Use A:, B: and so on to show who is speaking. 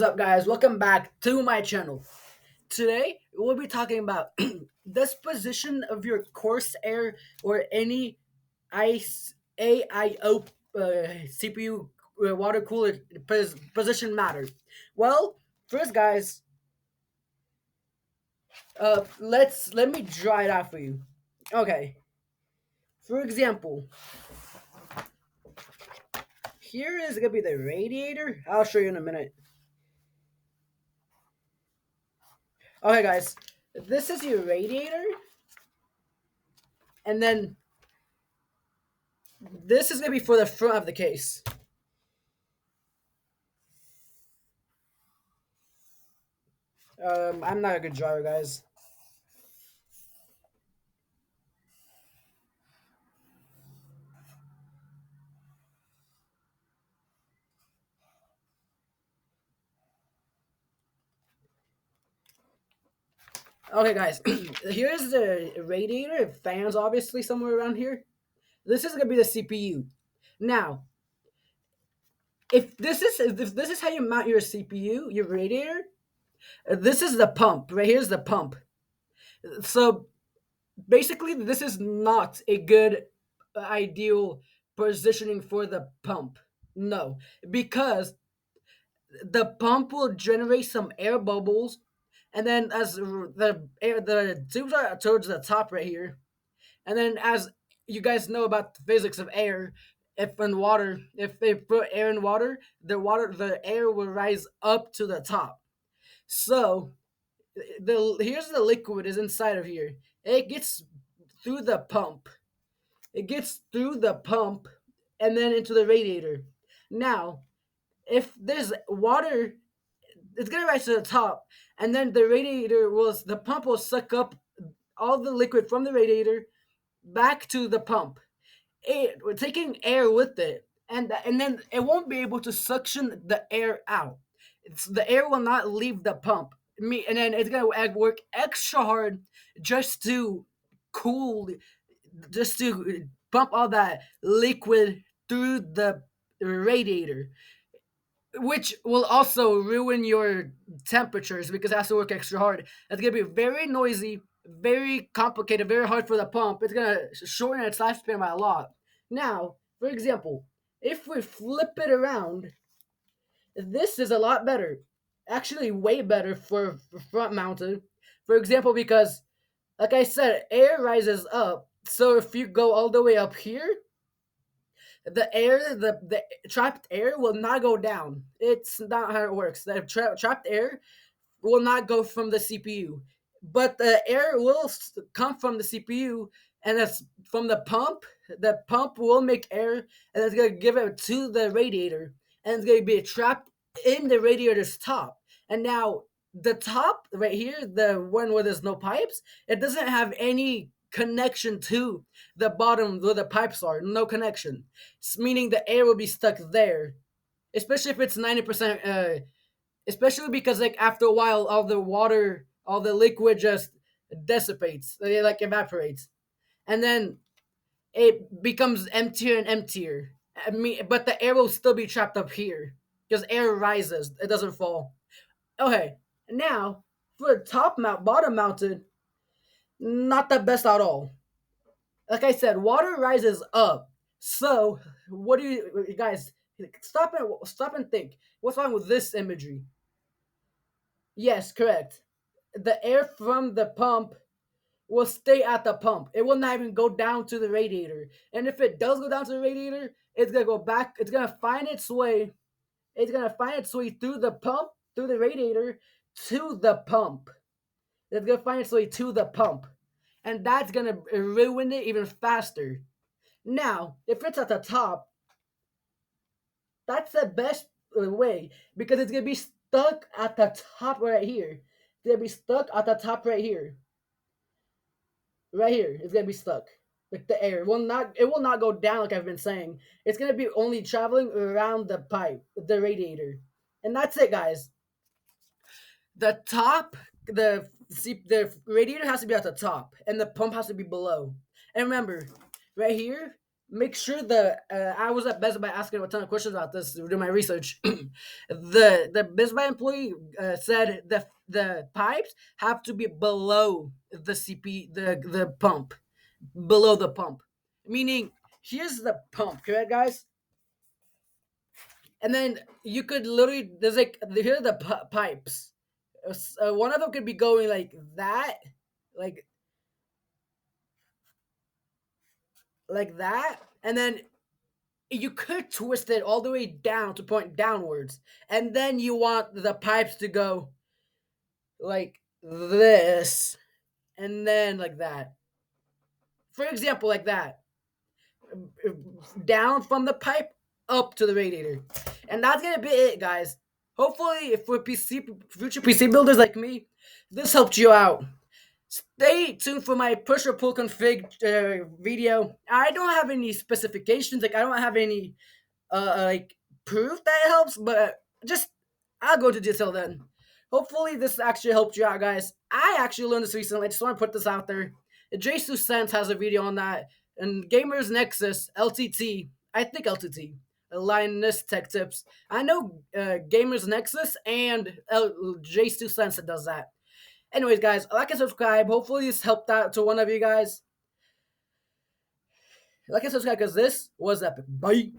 A: What's up, guys? Welcome back to my channel. Today we'll be talking about disposition of your course air or any ice AIO CPU water cooler position matter. Well, first, guys, let me dry it out for you. Okay, for example, here is gonna be the radiator. I'll show you in a minute. Okay, guys, this is your radiator, and then this is gonna be for the front of the case. I'm not a good driver, guys. Okay, guys, here's the radiator, fans obviously somewhere around here. This is gonna be the CPU. Now, if this is how you mount your CPU, your radiator, this is the pump. Right here's the pump. So basically, this is not a good ideal positioning for the pump. No, because the pump will generate some air bubbles, and then as the tubes are towards the top right here, and then as you guys know about the physics of air, if they put air in water, the air will rise up to the top. So the here's the liquid is inside of here. It gets through the pump. It gets through the pump and then into the radiator. Now, if there's water, it's gonna rise to the top, and then the pump will suck up all the liquid from the radiator back to the pump. We're taking air with it, and then it won't be able to suction the air out. The air will not leave the pump. And then it's gonna work extra hard just to cool, just to pump all that liquid through the radiator, which will also ruin your temperatures because it has to work extra hard. It's gonna be very noisy, very complicated, very hard for the pump. It's gonna shorten its lifespan by a lot. Now, for example, if we flip it around, this is a lot better. Actually, way better for front mounted. For example, because like I said, air rises up. So if you go all the way up here, the trapped air will not go down. It's not how it works. The trapped air will not go from the CPU, but the air will come from the CPU, and that's from the pump. The pump will make air, and it's gonna give it to the radiator, and it's gonna be trapped in the radiator's top. And now the top right here, the one where there's no pipes, it doesn't have any connection to the bottom where the pipes are. No connection, meaning the air will be stuck there, especially if it's 90%. Especially because like after a while, all the liquid just dissipates, it like evaporates, and then it becomes emptier and emptier. I mean, but the air will still be trapped up here because air rises, it doesn't fall. Okay, now for bottom mounted, not the best at all. Like I said, water rises up. So what do you guys stop and think? What's wrong with this imagery? Yes, correct. The air from the pump will stay at the pump. It will not even go down to the radiator. And if it does go down to the radiator, it's gonna go back. It's gonna find its way. It's gonna find its way through the pump, through the radiator, to the pump. It's gonna find its way to the pump, and that's gonna ruin it even faster. Now, if it's at the top, that's the best way because it's gonna be stuck at the top right here. It's gonna be stuck at the top right here. Right here, it's gonna be stuck. Like the air it will not go down like I've been saying. It's gonna be only traveling around the pipe, the radiator. And that's it, guys. The top, the radiator has to be at the top and the pump has to be below. And remember, right here, make sure the I was at Best Buy asking a ton of questions about this to do my research. The Best Buy employee said the pipes have to be below the CP the pump, below the pump, meaning here's the pump, correct, guys? And then you could literally there's like here are the pipes. One of them could be going like like that, and then you could twist it all the way down to point downwards, and then you want the pipes to go like this, and then like that. For example, like that, down from the pipe up to the radiator, and that's gonna be it, guys. Hopefully, if we're future PC builders like me, this helped you out. Stay tuned for my push or pull config video. I don't have any specifications, like I don't have any like proof that it helps, but just I'll go to detail then. Hopefully, this actually helped you out, guys. I actually learned this recently. I just want to put this out there. Jesus Sense has a video on that, and Gamers Nexus LTT. I think LTT. Linus Tech Tips. I know Gamers Nexus and J2 Sense that does that. Anyways, guys, like and subscribe. Hopefully, this helped out to one of you guys. Like and subscribe because this was epic. Bye.